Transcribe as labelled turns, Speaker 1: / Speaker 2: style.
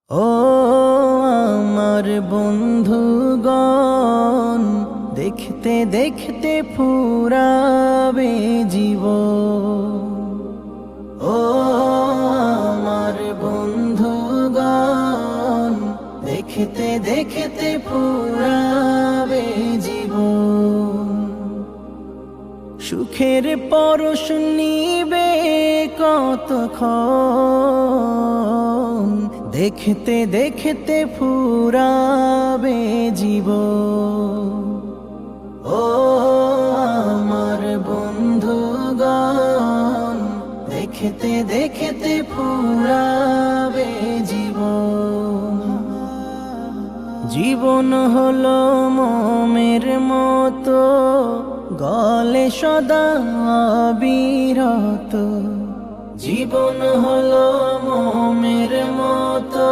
Speaker 1: ও আমার বন্ধুগণ, দেখতে দেখতে ফুরাবে জীবন। ও আমার বন্ধুগণ, দেখতে দেখতে ফুরাবে জীবন। সুখের পরশ নিবে কতক্ষণ, দেখতে দেখতে ফুরাবে জীবন। ও আমার বন্ধুগণ, দেখতে দেখতে ফুরাবে জীবন। জীবন হলো মোমের মতো, গলে সদা অবিরত। জীবন হলো মোমের মতো।